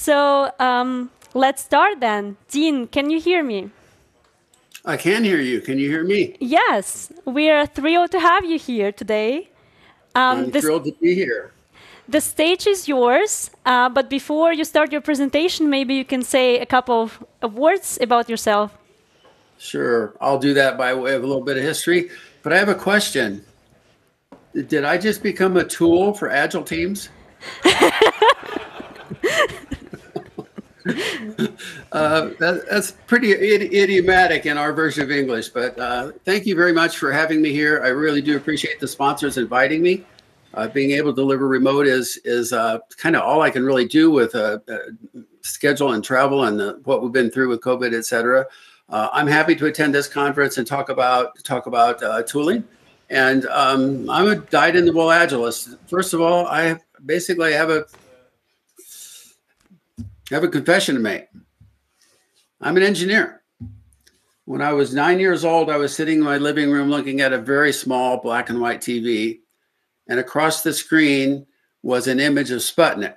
Let's start then. Dean, can you hear me? I can hear you. Can you hear me? Yes, we are thrilled to have you here today. I'm thrilled to be here. The stage is yours, but before you start your presentation, maybe you can say a couple of words about yourself. Sure, I'll do that by way of a little bit of history, but I have a question. Did I just become a tool for Agile teams? That's pretty idiomatic in our version of English, but thank you very much for having me here. I really do appreciate the sponsors inviting me. Being able to deliver remote is kind of all I can really do with schedule and travel and what we've been through with COVID, et cetera. I'm happy to attend this conference and talk about tooling. And I'm a dyed-in-the-wool Agilist. First of all, I basically have a confession to make. I'm an engineer. When I was 9 years old, I was sitting in my living room looking at a very small black and white TV. And across the screen was an image of Sputnik.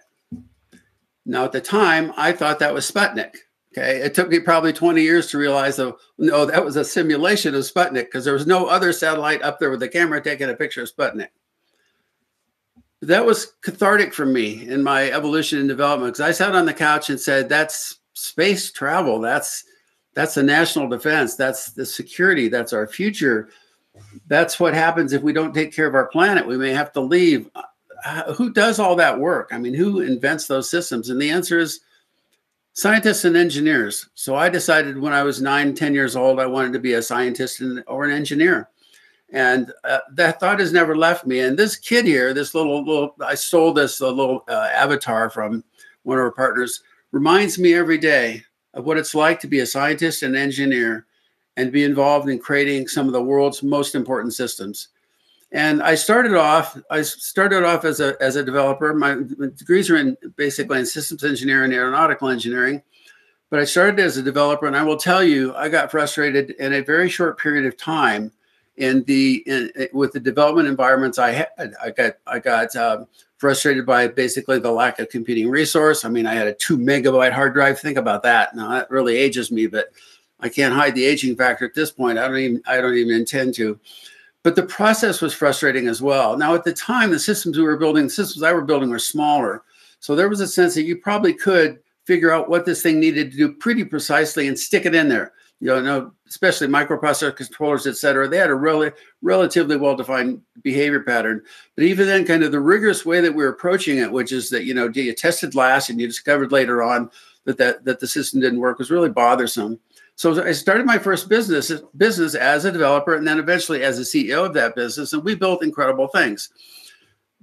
Now, at the time, I thought that was Sputnik. Okay, it took me probably 20 years to realize, no, that was a simulation of Sputnik because there was no other satellite up there with the camera taking a picture of Sputnik. That was cathartic for me in my evolution and development because I sat on the couch and said, that's space travel. That's the national defense. That's the security. That's our future. That's what happens if we don't take care of our planet. We may have to leave. Who does all that work? I mean, who invents those systems? And the answer is scientists and engineers. So I decided when I was 9, 10 years old, I wanted to be a scientist or an engineer. And that thought has never left me. And this kid here, this I stole this little avatar from one of our partners, reminds me every day of what it's like to be a scientist and engineer and be involved in creating some of the world's most important systems. And I started off as a developer. My degrees are basically in systems engineering and aeronautical engineering. But I started as a developer, and I will tell you, I got frustrated in a very short period of time with the development environments I had. I got frustrated by basically the lack of computing resource. I mean, I had a 2 megabyte hard drive. Think about that. Now that really ages me, but I can't hide the aging factor at this point. I don't even intend to. But the process was frustrating as well. Now, at the time, the systems I were building were smaller. So there was a sense that you probably could figure out what this thing needed to do pretty precisely and stick it in there. You know, especially microprocessor controllers, et cetera. They had a relatively well-defined behavior pattern. But even then, kind of the rigorous way that we're approaching it, which is that, you tested last and you discovered later on that the system didn't work, was really bothersome. So I started my first business as a developer and then eventually as a CEO of that business. And we built incredible things.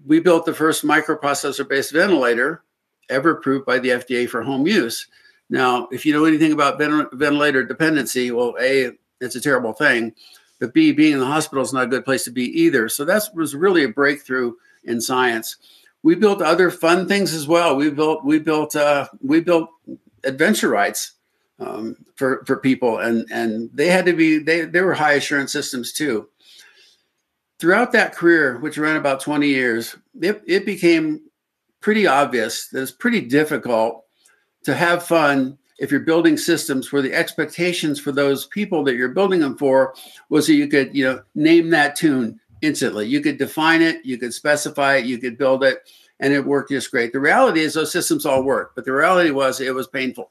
We built the first microprocessor-based ventilator ever approved by the FDA for home use. Now, if you know anything about ventilator dependency, well, A, it's a terrible thing. But B, being in the hospital is not a good place to be either. So that was really a breakthrough in science. We built other fun things as well. We built adventure rides. For people, and they had to be they were high assurance systems too. Throughout that career, which ran about 20 years, it became pretty obvious that it's pretty difficult to have fun if you're building systems where the expectations for those people that you're building them for was that you could name that tune instantly. You could define it, you could specify it, you could build it, and it worked just great. The reality is those systems all work, but the reality was it was painful.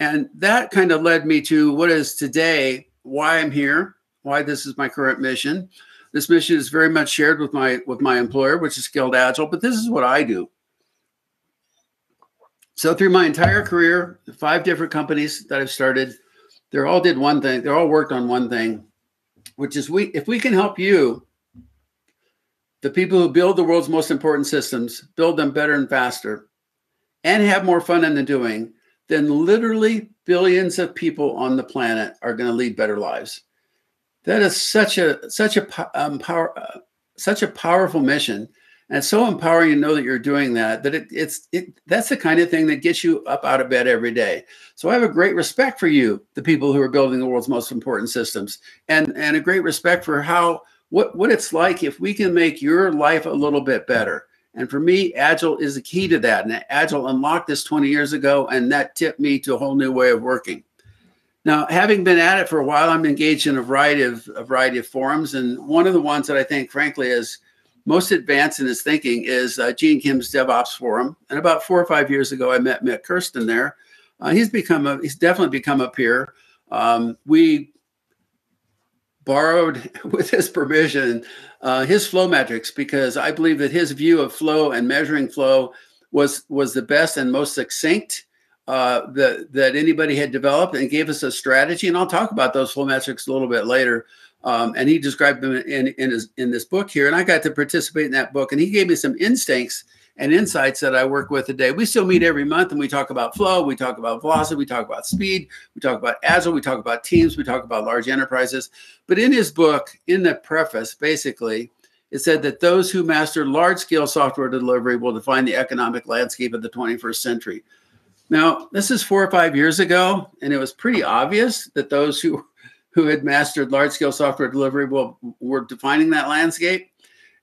And that kind of led me to what is today, why I'm here, why this is my current mission. This mission is very much shared with my employer, which is Skilled Agile, but this is what I do. So through my entire career, 5 different companies that I've started, they all did one thing. They all worked on one thing, which is if we can help you, the people who build the world's most important systems, build them better and faster, and have more fun in the doing, then literally billions of people on the planet are going to lead better lives. That is such a powerful mission, and it's so empowering to know that you're doing that. That's the kind of thing that gets you up out of bed every day. So I have a great respect for you, the people who are building the world's most important systems, and a great respect for what it's like if we can make your life a little bit better. And for me, Agile is the key to that. And Agile unlocked this 20 years ago, and that tipped me to a whole new way of working. Now, having been at it for a while, I'm engaged in a variety of forums. And one of the ones that I think, frankly, is most advanced in his thinking is Gene Kim's DevOps Forum. And about 4 or 5 years ago, I met Mick Kirsten there. He's definitely become a peer. We borrowed, with his permission, his flow metrics, because I believe that his view of flow and measuring flow was the best and most succinct that anybody had developed, and gave us a strategy. And I'll talk about those flow metrics a little bit later. And he described them in this book here. And I got to participate in that book. And he gave me some instincts and insights that I work with today. We still meet every month, and we talk about flow, we talk about velocity, we talk about speed, we talk about Agile, we talk about teams, we talk about large enterprises. But in his book, in the preface, basically, it said that those who master large-scale software delivery will define the economic landscape of the 21st century. Now, this is 4 or 5 years ago, and it was pretty obvious that those who had mastered large-scale software delivery were defining that landscape.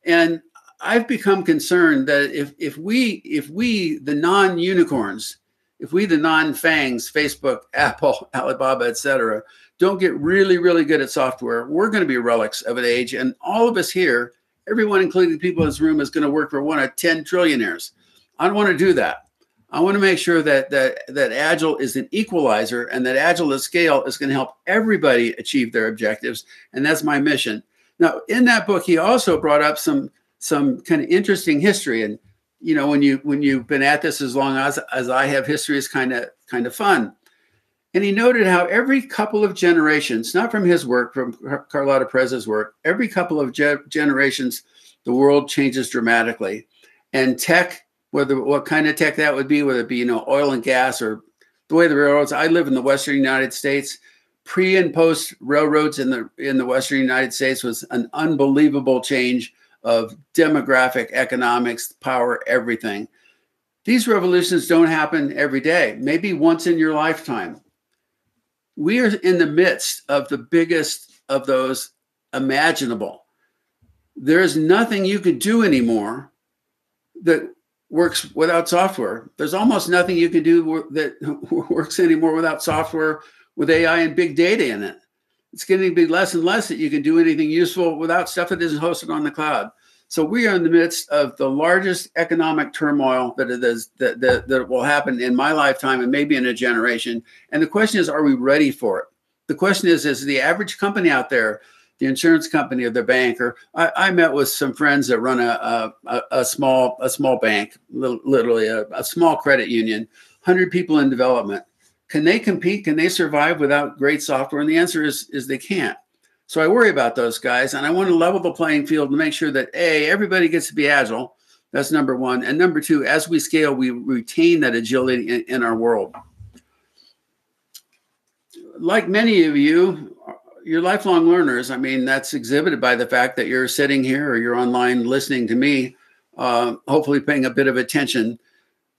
And I've become concerned that if we the non-unicorns, if we the non-fangs, Facebook, Apple, Alibaba, et cetera, don't get really, really good at software, we're going to be relics of an age. And all of us here, everyone, including the people in this room, is going to work for one of 10 trillionaires. I don't want to do that. I want to make sure that Agile is an equalizer, and that Agile at scale is going to help everybody achieve their objectives. And that's my mission. Now, in that book, he also brought up some kind of interesting history. And, you know, when you've been at this as long as I have, history is kind of fun. And he noted how every couple of generations, not from his work, from Carlotta Perez's work, every couple of generations, the world changes dramatically. And tech, what kind of tech that would be, whether it be, oil and gas, or the way the railroads. I live in the Western United States. Pre and post railroads in the Western United States was an unbelievable change of demographic, economics, power, everything. These revolutions don't happen every day, maybe once in your lifetime. We are in the midst of the biggest of those imaginable. There is nothing you can do anymore that works without software. There's almost nothing you can do that works anymore without software with AI and big data in it. It's going to be less and less that you can do anything useful without stuff that isn't hosted on the cloud. So we are in the midst of the largest economic turmoil that will happen in my lifetime, and maybe in a generation. And the question is, are we ready for it? The question is the average company out there, the insurance company or the bank, or I met with some friends that run a small bank, literally a small credit union, 100 people in development. Can they compete? Can they survive without great software? And the answer is they can't. So I worry about those guys, and I want to level the playing field to make sure that everybody gets to be agile. That's number one. And number two, as we scale, we retain that agility in our world. Like many of you, you're lifelong learners. I mean, that's exhibited by the fact that you're sitting here or you're online listening to me, hopefully paying a bit of attention.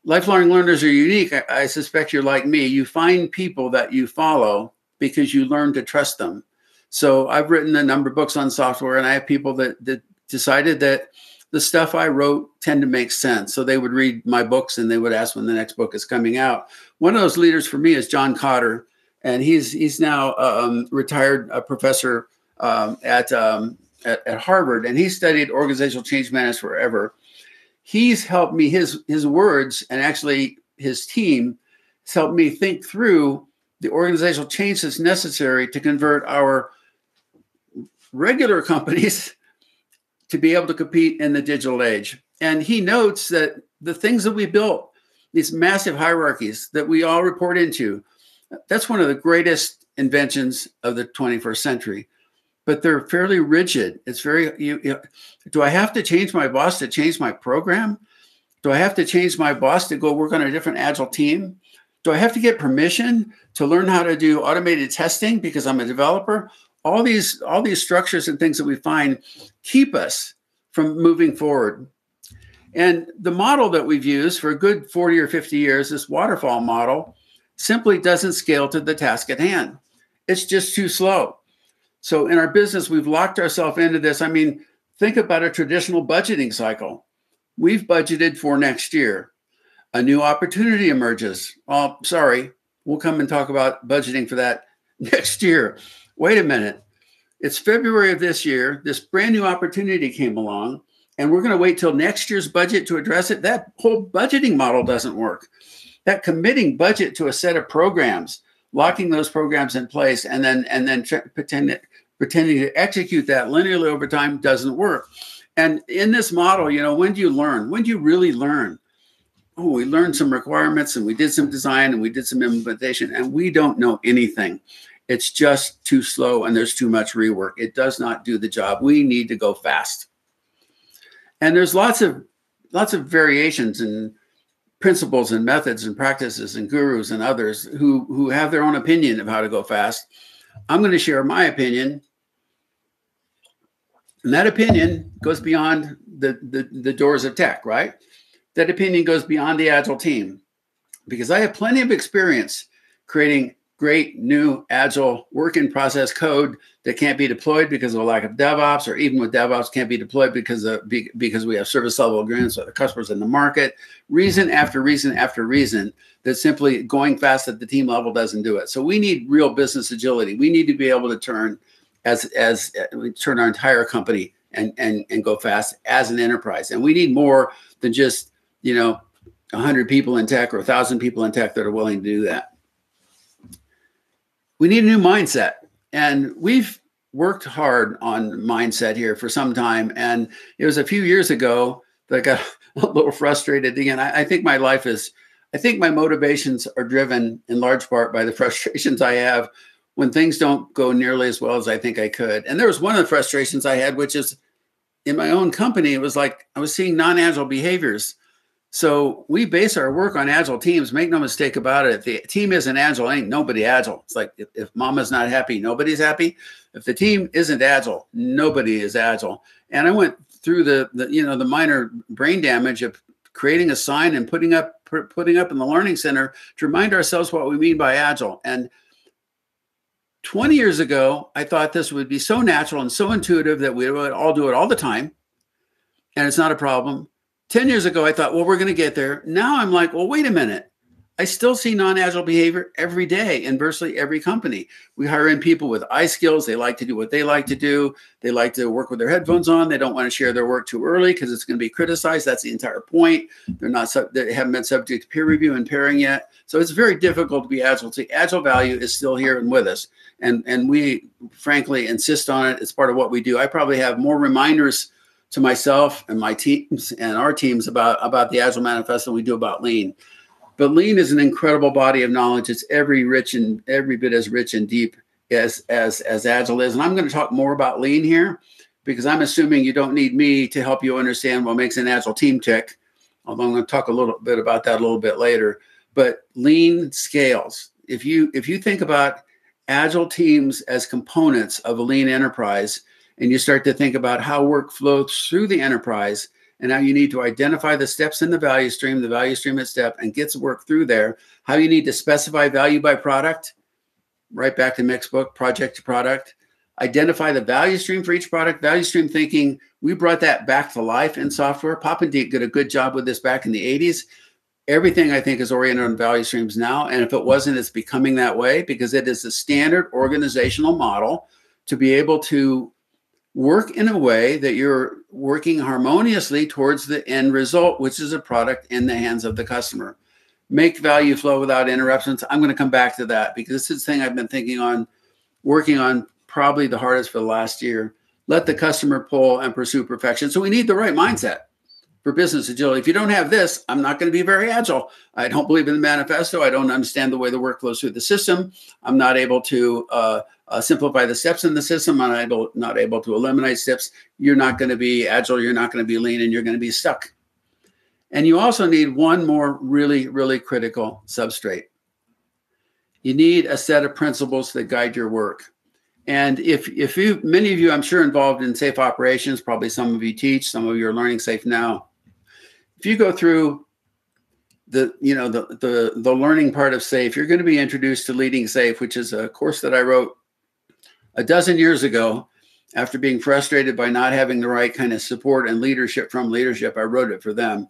Lifelong learners are unique. I suspect you're like me. You find people that you follow because you learn to trust them. So I've written a number of books on software, and I have people that decided that the stuff I wrote tend to make sense. So they would read my books and they would ask when the next book is coming out. One of those leaders for me is John Cotter, and he's now retired professor at Harvard, and he studied organizational change management forever. He's helped me, his words, and actually his team has helped me think through the organizational change that's necessary to convert our regular companies to be able to compete in the digital age. And he notes that the things that we built, these massive hierarchies that we all report into, that's one of the greatest inventions of the 21st century. But they're fairly rigid. It's very, do I have to change my boss to change my program? Do I have to change my boss to go work on a different agile team? Do I have to get permission to learn how to do automated testing because I'm a developer? All these structures and things that we find keep us from moving forward. And the model that we've used for a good 40 or 50 years, this waterfall model, simply doesn't scale to the task at hand. It's just too slow. So in our business, we've locked ourselves into this. I mean, think about a traditional budgeting cycle. we've budgeted for next year. A new opportunity emerges. Oh, sorry, we'll come and talk about budgeting for that next year. Wait a minute. It's February of this year. This brand new opportunity came along, and we're going to wait till next year's budget to address it. That whole budgeting model doesn't work. That committing budget to a set of programs, locking those programs in place, and then pretending to execute that linearly over time doesn't work. And in this model, you know, when do you learn? When do you really learn? Oh, we learned some requirements, and we did some design, and we did some implementation, and we don't know anything. It's just too slow, and there's too much rework. It does not do the job. We need to go fast. And there's lots of variations and principles and methods and practices and gurus and others who have their own opinion of how to go fast. I'm going to share my opinion. And that opinion goes beyond the doors of tech, right? That opinion goes beyond the Agile team, because I have plenty of experience creating great new Agile work in process code that can't be deployed because of a lack of DevOps, or even with DevOps can't be deployed because we have service level agreements with the customers in the market. Reason after reason after reason that simply going fast at the team level doesn't do it. So we need real business agility. We need to be able to turn turn our entire company and go fast as an enterprise. And we need more than just, you know, 100 people in tech or 1,000 people in tech that are willing to do that. We need a new mindset. And we've worked hard on mindset here for some time. And it was a few years ago that I got a little frustrated. Again, I think my motivations are driven in large part by the frustrations I have when things don't go nearly as well as I think I could. And there was one of the frustrations I had, which is in my own company. It was like I was seeing non-Agile behaviors. So we base our work on Agile teams. Make no mistake about it. If the team isn't Agile, ain't nobody Agile. It's like if mama's not happy, nobody's happy. If the team isn't Agile, nobody is Agile. And I went through the minor brain damage of creating a sign and putting up in the Learning Center to remind ourselves what we mean by Agile. And 20 years ago, I thought this would be so natural and so intuitive that we would all do it all the time, and it's not a problem. 10 years ago, I thought, well, we're going to get there. Now I'm like, well, wait a minute. I still see non-Agile behavior every day in virtually every company. We hire in people with I skills. They like to do what they like to do. They like to work with their headphones on. They don't want to share their work too early because it's going to be criticized. That's the entire point. They haven't been subject to peer review and pairing yet. So it's very difficult to be Agile. The Agile value is still here and with us. And we frankly insist on it. It's part of what we do. I probably have more reminders to myself and my teams and our teams about the Agile Manifesto than we do about Lean. But Lean is an incredible body of knowledge. It's every bit as rich and deep as Agile is. And I'm going to talk more about Lean here because I'm assuming you don't need me to help you understand what makes an Agile team tick. Although I'm going to talk a little bit about that a little bit later. But Lean scales. If you think about Agile teams as components of a Lean enterprise, and you start to think about how work flows through the enterprise and how you need to identify the steps in the value stream at step, and gets work through there, how you need to specify value by product, right back to mixed book, project to product, identify the value stream for each product, value stream thinking. We brought that back to life in software. Pop and Deke did a good job with this back in the 80s. Everything, I think, is oriented on value streams now. And if it wasn't, it's becoming that way because it is the standard organizational model to be able to work in a way that you're working harmoniously towards the end result, which is a product in the hands of the customer. Make value flow without interruptions. I'm going to come back to that because this is the thing I've been working on probably the hardest for the last year. Let the customer pull and pursue perfection. So we need the right mindset for business agility. If you don't have this, I'm not going to be very agile. I don't believe in the manifesto. I don't understand the way the work flows through the system. I'm not able to simplify the steps in the system. I'm not able to eliminate steps. You're not going to be agile. You're not going to be lean, and you're going to be stuck. And you also need one more really, really critical substrate. You need a set of principles that guide your work. And many of you, I'm sure, involved in safe operations, probably some of you teach, some of you are learning safe now. If you go through the learning part of safe, you're going to be introduced to Leading Safe, which is a course that I wrote a dozen years ago. after being frustrated by not having the right kind of support and leadership from leadership. I wrote it for them.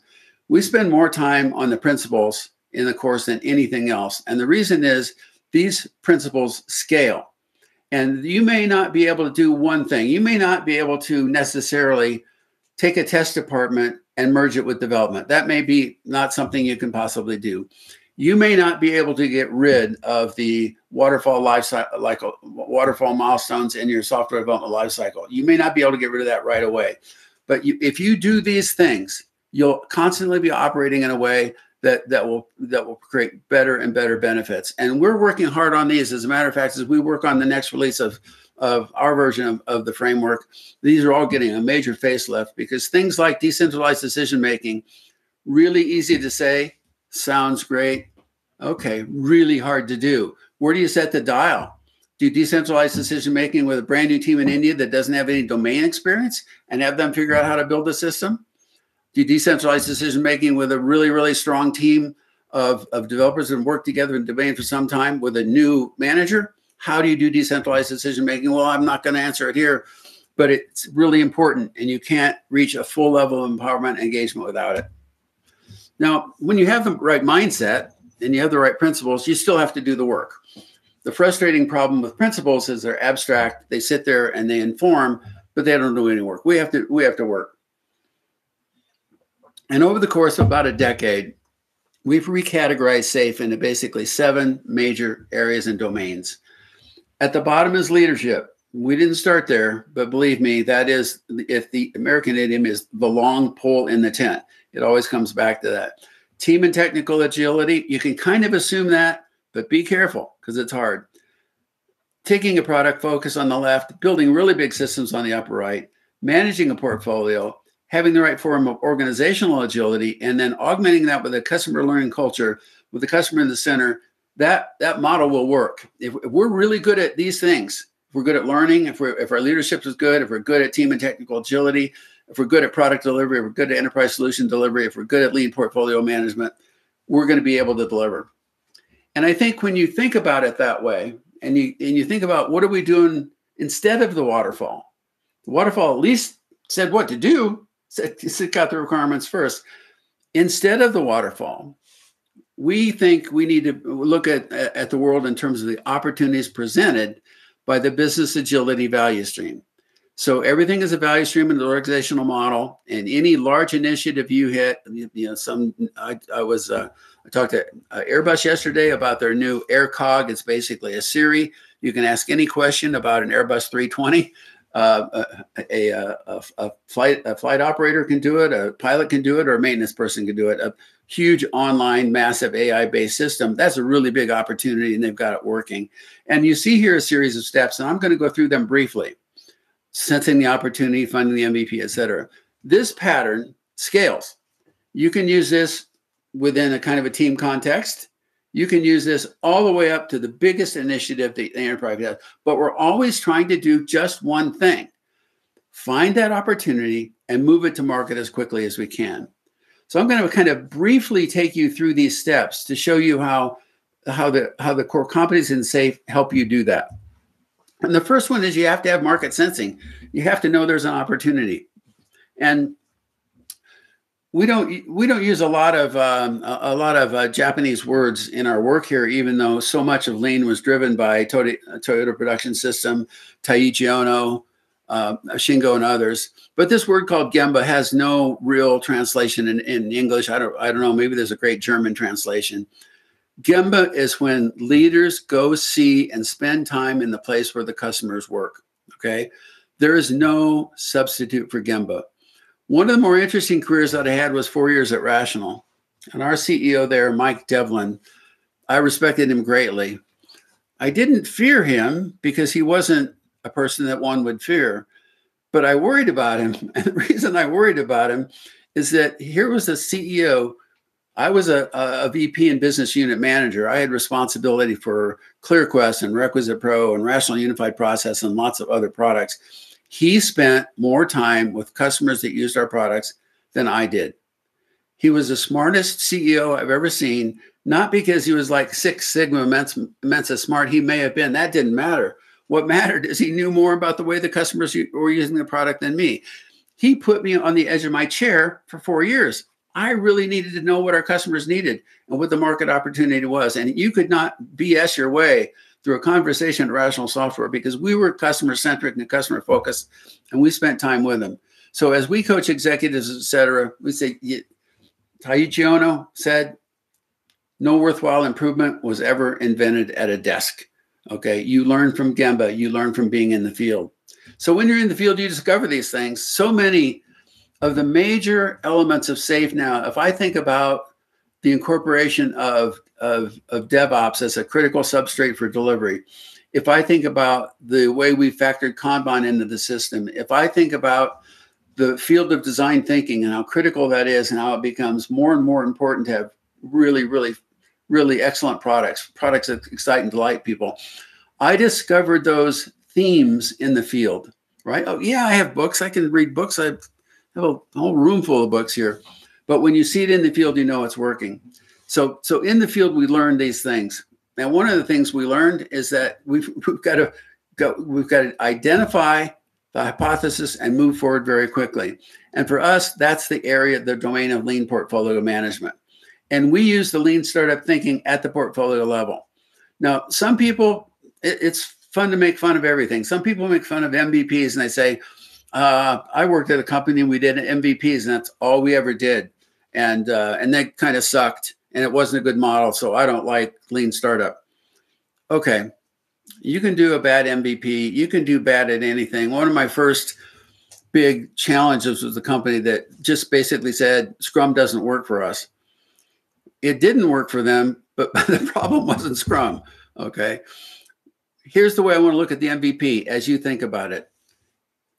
We spend more time on the principles in the course than anything else. And the reason is these principles scale. And you may not be able to do one thing. You may not be able to necessarily take a test department and merge it with development. That may be not something you can possibly do. You may not be able to get rid of the waterfall lifecycle, like waterfall milestones in your software development lifecycle. You may not be able to get rid of that right away. But if you do these things, you'll constantly be operating in a way that will create better and better benefits. And we're working hard on these. As a matter of fact, as we work on the next release of our version of the framework, these are all getting a major facelift, because things like decentralized decision making, really easy to say, sounds great. Okay, really hard to do. Where do you set the dial? Do decentralized decision making with a brand new team in India that doesn't have any domain experience and have them figure out how to build a system? Do decentralized decision making with a really, really strong team of developers that have worked together in domain for some time with a new manager? How do you do decentralized decision making? Well, I'm not going to answer it here, but it's really important, and you can't reach a full level of empowerment and engagement without it. Now, when you have the right mindset and you have the right principles, you still have to do the work. The frustrating problem with principles is they're abstract. They sit there and they inform, but they don't do any work. We have to work. And over the course of about a decade, we've recategorized SAFe into basically 7 major areas and domains. At the bottom is leadership. We didn't start there, but believe me, that is, if the American idiom is the long pole in the tent, it always comes back to that. Team and technical agility, you can kind of assume that, but be careful because it's hard. Taking a product focus on the left, building really big systems on the upper right, managing a portfolio, having the right form of organizational agility, and then augmenting that with a customer learning culture, with the customer in the center, that model will work. If we're really good at these things, if we're good at learning, if our leadership is good, if we're good at team and technical agility, if we're good at product delivery, if we're good at enterprise solution delivery, if we're good at lean portfolio management, we're going to be able to deliver. And I think when you think about it that way, and you think about what are we doing instead of the waterfall at least said what to do, said got the requirements first. Instead of the waterfall, we think we need to look at the world in terms of the opportunities presented by the business agility value stream. So everything is a value stream in the organizational model, and any large initiative you hit, I talked to Airbus yesterday about their new AirCog. It's basically a Siri. You can ask any question about an Airbus 320. A flight operator can do it, a pilot can do it, or a maintenance person can do it. A huge online, massive AI-based system. That's a really big opportunity, and they've got it working. And you see here a series of steps, and I'm going to go through them briefly. Sensing the opportunity, finding the MVP, et cetera. This pattern scales. You can use this within a kind of a team context. You can use this all the way up to the biggest initiative the enterprise has. But we're always trying to do just one thing. Find that opportunity and move it to market as quickly as we can. So I'm going to kind of briefly take you through these steps to show you how the core competencies in SAFe help you do that. And the first one is you have to have market sensing. You have to know there's an opportunity. And we don't use a lot of Japanese words in our work here, even though so much of Lean was driven by Toyota Production System, Taiichi Ohno, Shingo, and others. But this word called Gemba has no real translation in English. I don't know. Maybe there's a great German translation. Gemba is when leaders go see and spend time in the place where the customers work. Okay, there is no substitute for Gemba. One of the more interesting careers that I had was 4 years at Rational. And our CEO there, Mike Devlin, I respected him greatly. I didn't fear him because he wasn't a person that one would fear, but I worried about him. And the reason I worried about him is that here was a CEO. I was a VP and business unit manager. I had responsibility for ClearQuest and Requisite Pro and Rational Unified Process and lots of other products. He spent more time with customers that used our products than I did. He was the smartest CEO I've ever seen, not because he was like Six Sigma Mensa smart. He may have been. That didn't matter. What mattered is he knew more about the way the customers were using the product than me. He put me on the edge of my chair for 4 years. I really needed to know what our customers needed and what the market opportunity was. And you could not BS your way through a conversation at Rational Software because we were customer-centric and customer-focused, and we spent time with them. So as we coach executives, et cetera, we say, Taiichi Ohno said, no worthwhile improvement was ever invented at a desk. Okay, you learn from Gemba, you learn from being in the field. So when you're in the field, you discover these things. So many of the major elements of SAFe now, if I think about the incorporation of DevOps as a critical substrate for delivery, if I think about the way we factored Kanban into the system, if I think about the field of design thinking and how critical that is and how it becomes more and more important to have really, really, really excellent products that excite and delight people. I discovered those themes in the field, right? Oh, yeah, I have books. I can read books. I have a whole room full of books here. But when you see it in the field, you know it's working. So in the field, we learned these things. And one of the things we learned is that we've got to identify the hypothesis and move forward very quickly. And for us, that's the area, the domain of lean portfolio management. And we use the lean startup thinking at the portfolio level. Now, some people, it's fun to make fun of everything. Some people make fun of MVPs and they say, I worked at a company and we did MVPs and that's all we ever did. And that kind of sucked and it wasn't a good model. So I don't like lean startup. Okay. You can do a bad MVP. You can do bad at anything. One of my first big challenges was a company that just basically said, Scrum doesn't work for us. It didn't work for them, but the problem wasn't Scrum. Okay. Here's the way I want to look at the MVP as you think about it.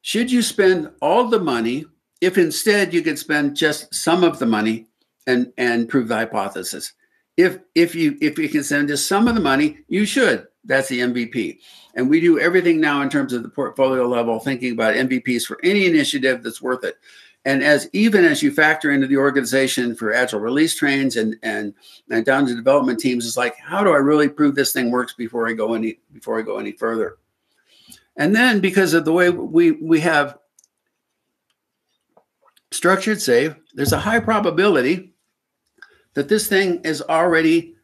Should you spend all the money if instead you could spend just some of the money and prove the hypothesis? If you can spend just some of the money, you should. That's the MVP. And we do everything now in terms of the portfolio level, thinking about MVPs for any initiative that's worth it. And even as you factor into the organization for Agile release trains and down to development teams, it's like, how do I really prove this thing works before I go any further? And then because of the way we have structured SAFe, there's a high probability that this thing is already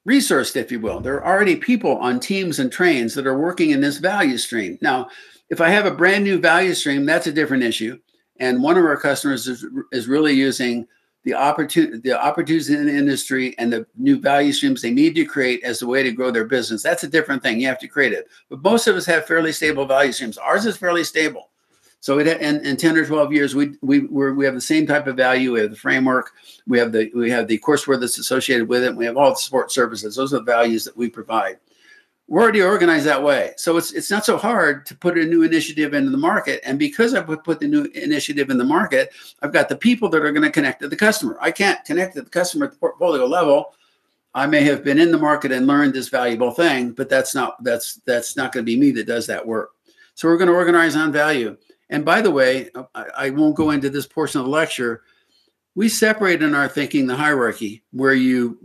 resourced, if you will. There are already people on teams and trains that are working in this value stream. Now, if I have a brand new value stream, that's a different issue. And one of our customers is really using the opportunities in the industry and the new value streams they need to create as a way to grow their business. That's a different thing. You have to create it. But most of us have fairly stable value streams. Ours is fairly stable. So in 10 or 12 years, we have the same type of value. We have the framework. We have the courseware that's associated with it. We have all the support services. Those are the values that we provide. We're already organized that way. So it's not so hard to put a new initiative into the market. And because I've put the new initiative in the market, I've got the people that are going to connect to the customer. I can't connect to the customer at the portfolio level. I may have been in the market and learned this valuable thing, but that's not going to be me that does that work. So we're going to organize on value. And by the way, I won't go into this portion of the lecture. We separate in our thinking the hierarchy where you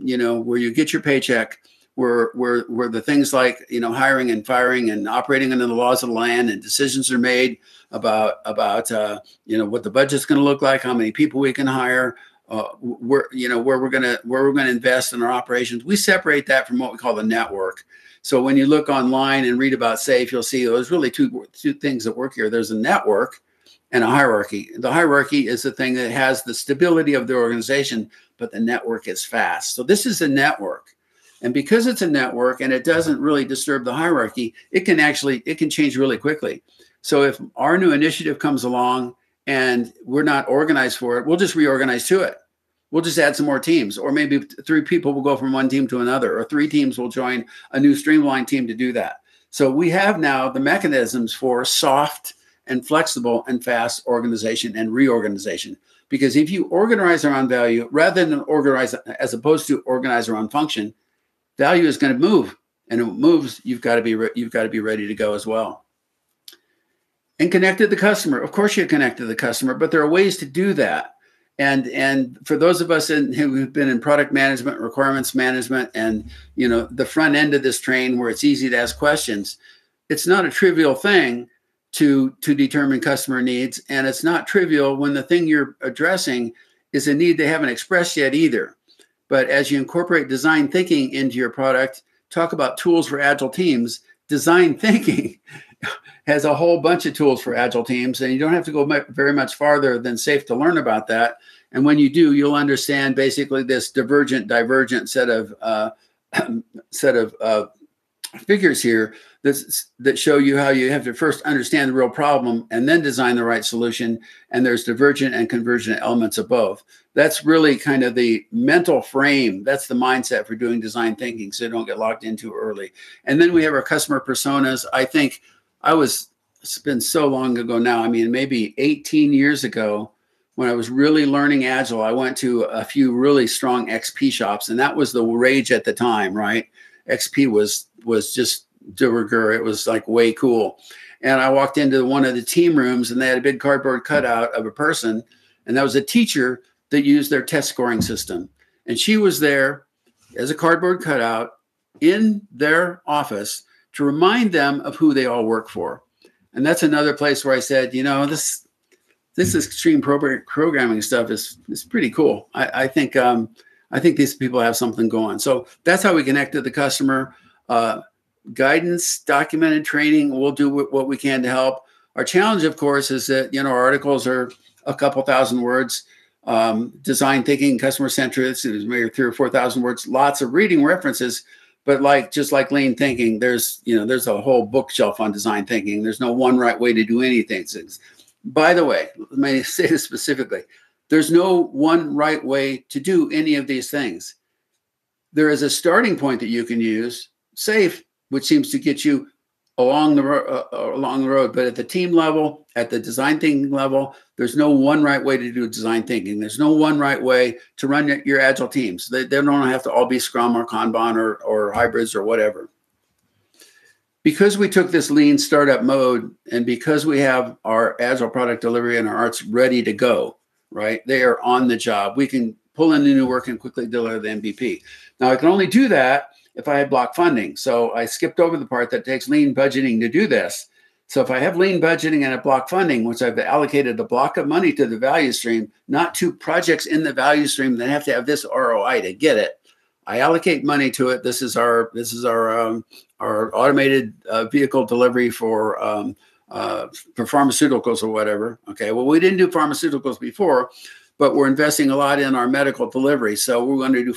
get your paycheck, where the things like hiring and firing and operating under the laws of the land and decisions are made about what the budget's going to look like, how many people we can hire, where we're going to invest in our operations. We separate that from what we call the network. So when you look online and read about SAFe, you'll see there's really two things that work here. There's a network and a hierarchy. The hierarchy is the thing that has the stability of the organization, but the network is fast. So this is a network. And because it's a network and it doesn't really disturb the hierarchy, it can change really quickly. So if our new initiative comes along and we're not organized for it, we'll just reorganize to it. We'll just add some more teams, or maybe 3 people will go from one team to another, or 3 teams will join a new streamlined team to do that. So we have now the mechanisms for soft and flexible and fast organization and reorganization. Because if you organize around value rather than organize as opposed to organize around function, value is going to move, and if it moves, you've got to be ready to go as well. And connect to the customer. Of course, you connect to the customer, but there are ways to do that. And for those of us who've been in product management, requirements management, and the front end of this train where it's easy to ask questions, it's not a trivial thing to determine customer needs. And it's not trivial when the thing you're addressing is a need they haven't expressed yet either. But as you incorporate design thinking into your product, talk about tools for agile teams, design thinking has a whole bunch of tools for agile teams, and you don't have to go very much farther than SAFe to learn about that. And when you do, you'll understand basically this divergent set of figures here that show you how you have to first understand the real problem and then design the right solution. And there's divergent and convergent elements of both. That's really kind of the mental frame. That's the mindset for doing design thinking, so you don't get locked into early. And then we have our customer personas. I think it's been so long ago now. I mean, maybe 18 years ago, when I was really learning Agile, I went to a few really strong XP shops, and that was the rage at the time, right? XP was just de rigueur. It was like way cool. And I walked into one of the team rooms, and they had a big cardboard cutout of a person, and that was a teacher that used their test scoring system. And she was there as a cardboard cutout in their office to remind them of who they all work for. And that's another place where I said, you know, this extreme programming stuff is pretty cool. I think these people have something going. So that's how we connect to the customer. Guidance, documented training. We'll do what we can to help. Our challenge, of course, is that, you know, our articles are a couple thousand words. Design thinking, customer centricity is maybe 3,000 or 4,000 words. Lots of reading references. But just like lean thinking, there's a whole bookshelf on design thinking. There's no one right way to do anything. By the way, let me say this specifically. There's no one right way to do any of these things. There is a starting point that you can use, SAFe, which seems to get you along the road. But at the team level, at the design thinking level, there's no one right way to do design thinking. There's no one right way to run your agile teams. They don't have to all be Scrum or Kanban or hybrids or whatever. Because we took this lean startup mode, and because we have our agile product delivery and our arts ready to go, right? They are on the job. We can pull in the new work and quickly deliver the MVP. Now, I can only do that if I had block funding. So I skipped over the part that takes lean budgeting to do this. So if I have lean budgeting and a block funding, which I've allocated a block of money to the value stream, not to projects in the value stream that have to have this ROI to get it, I allocate money to it. This is our automated vehicle delivery for pharmaceuticals or whatever. Okay, well, we didn't do pharmaceuticals before, but we're investing a lot in our medical delivery. So we're going to do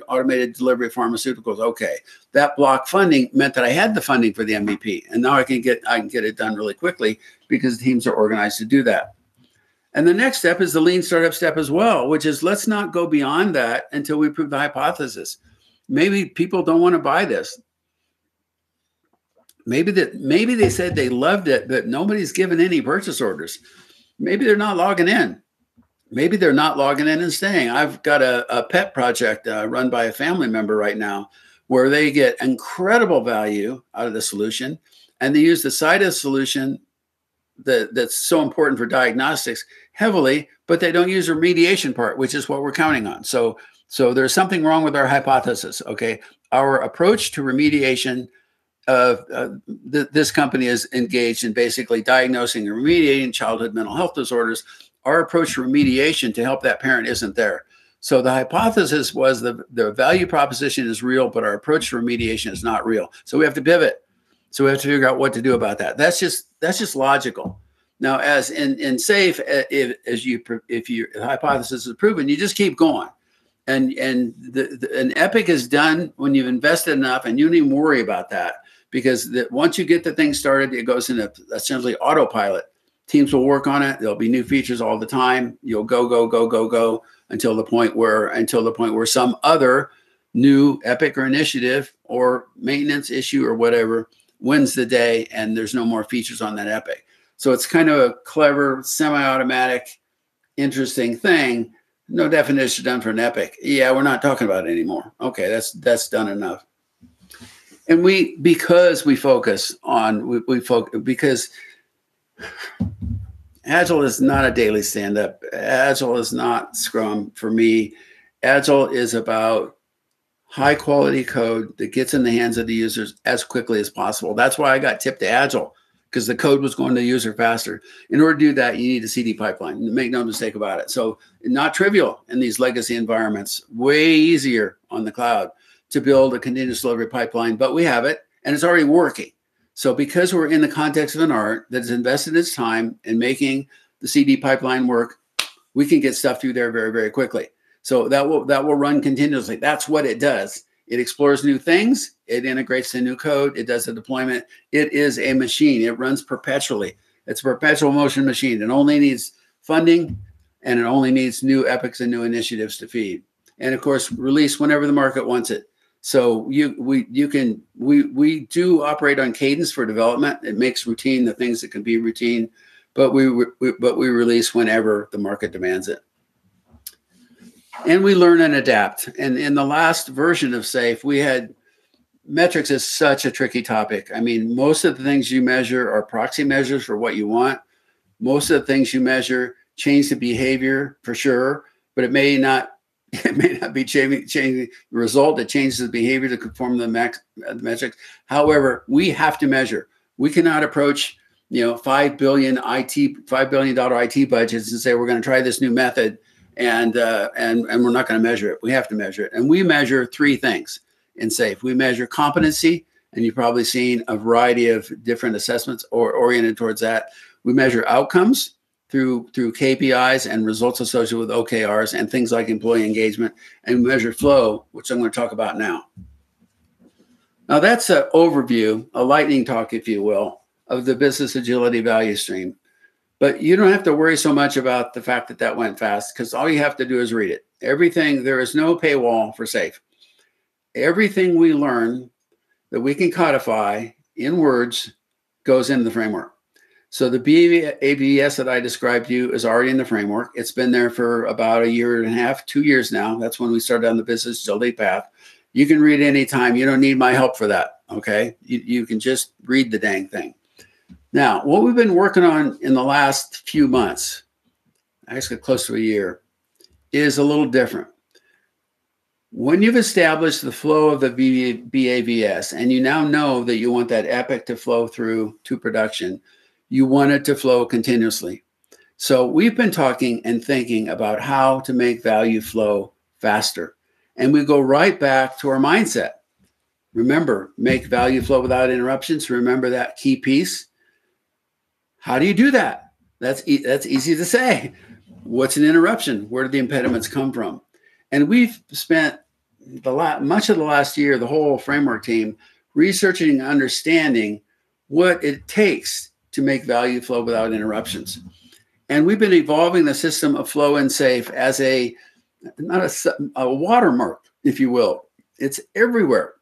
automated delivery of pharmaceuticals. Okay, that block funding meant that I had the funding for the MVP, and now I can get it done really quickly because the teams are organized to do that. And the next step is the lean startup step as well, which is let's not go beyond that until we prove the hypothesis. Maybe people don't want to buy this. Maybe they said they loved it, but nobody's given any purchase orders. Maybe they're not logging in. Maybe they're not logging in and staying. I've got a pet project run by a family member right now where they get incredible value out of the solution, and they use the side of the solution that's so important for diagnostics heavily, but they don't use the remediation part, which is what we're counting on. So there's something wrong with our hypothesis. Okay, our approach to remediation this company is engaged in basically diagnosing and remediating childhood mental health disorders. Our approach to remediation to help that parent isn't there. So the hypothesis was the value proposition is real, but our approach to remediation is not real. So we have to pivot. So we have to figure out what to do about that. That's just logical. Now, as in SAFe, if your hypothesis is proven, you just keep going. And an epic is done when you've invested enough, and you don't even worry about that, because once you get the thing started, it goes into essentially autopilot. Teams will work on it. There'll be new features all the time. You'll go until the point where some other new epic or initiative or maintenance issue or whatever wins the day, and there's no more features on that epic. So it's kind of a clever, semi-automatic, interesting thing. No definition done for an epic. Yeah, we're not talking about it anymore. Okay, that's done enough. And because Agile is not a daily stand-up. Agile is not Scrum for me. Agile is about high quality code that gets in the hands of the users as quickly as possible. That's why I got tipped to Agile, because the code was going to the user faster. In order to do that, you need a CD pipeline. Make no mistake about it. So not trivial in these legacy environments, way easier on the cloud to build a continuous delivery pipeline, but we have it and it's already working. So because we're in the context of an art that has invested its time in making the CD pipeline work, we can get stuff through there very, very quickly. So that will run continuously. That's what it does. It explores new things. It integrates the new code. It does the deployment. It is a machine. It runs perpetually. It's a perpetual motion machine. It only needs funding, and it only needs new epics and new initiatives to feed. And of course, release whenever the market wants it. So we do operate on cadence for development. It makes routine the things that can be routine, but we release whenever the market demands it. And we learn and adapt. And in the last version of SAFe, we had metrics is such a tricky topic. I mean, most of the things you measure are proxy measures for what you want. Most of the things you measure change the behavior for sure, but it may not be changing the result. It changes the behavior to conform to the metrics. However, we have to measure. We cannot approach $5 billion IT budgets and say we're going to try this new method and we're not going to measure it. We have to measure it. And we measure three things in SAFe. We measure competency, and you've probably seen a variety of different assessments oriented towards that. We measure outcomes through KPIs and results associated with OKRs and things like employee engagement, and we measure flow, which I'm going to talk about now. Now that's an overview, a lightning talk, if you will, of the business agility value stream. But you don't have to worry so much about the fact that that went fast, because all you have to do is read it. Everything, there is no paywall for SAFe. Everything we learn that we can codify in words goes into the framework. So the BAVS that I described to you is already in the framework. It's been there for about 1.5 years, 2 years now. That's when we started on the business agility path. You can read anytime. You don't need my help for that, okay? You can just read the dang thing. Now, what we've been working on in the last few months, actually close to a year, is a little different. When you've established the flow of the BAVS, and you now know that you want that epic to flow through to production, you want it to flow continuously. So we've been talking and thinking about how to make value flow faster. And we go right back to our mindset. Remember, make value flow without interruptions. Remember that key piece. How do you do that? That's easy to say. What's an interruption? Where do the impediments come from? And we've spent much of the last year, the whole framework team, researching and understanding what it takes to make value flow without interruptions. And we've been evolving the system of flow in SAFe as a watermark, if you will. It's everywhere.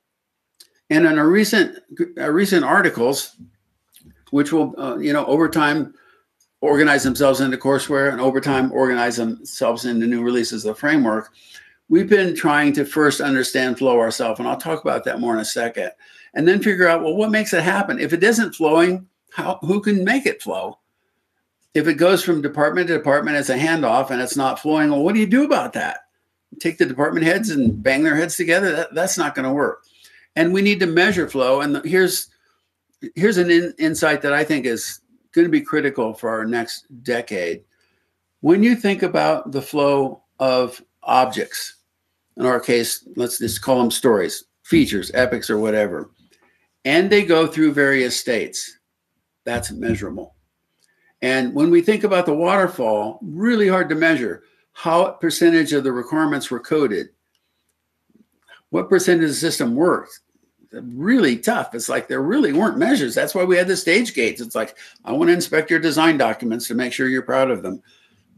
And in our recent articles, which will, over time organize themselves into courseware and over time organize themselves into new releases of the framework, we've been trying to first understand flow ourselves. And I'll talk about that more in a second. And then figure out, well, what makes it happen? If it isn't flowing, who can make it flow? If it goes from department to department as a handoff and it's not flowing, well, what do you do about that? Take the department heads and bang their heads together? That's not going to work. And we need to measure flow. And here's an insight that I think is going to be critical for our next decade. When you think about the flow of objects, in our case, let's just call them stories, features, epics, or whatever, and they go through various states, that's measurable. And when we think about the waterfall, really hard to measure. What percentage of the requirements were coded? What percentage of the system worked? Really tough. It's like there really weren't measures. That's why we had the stage gates. It's like, I want to inspect your design documents to make sure you're proud of them.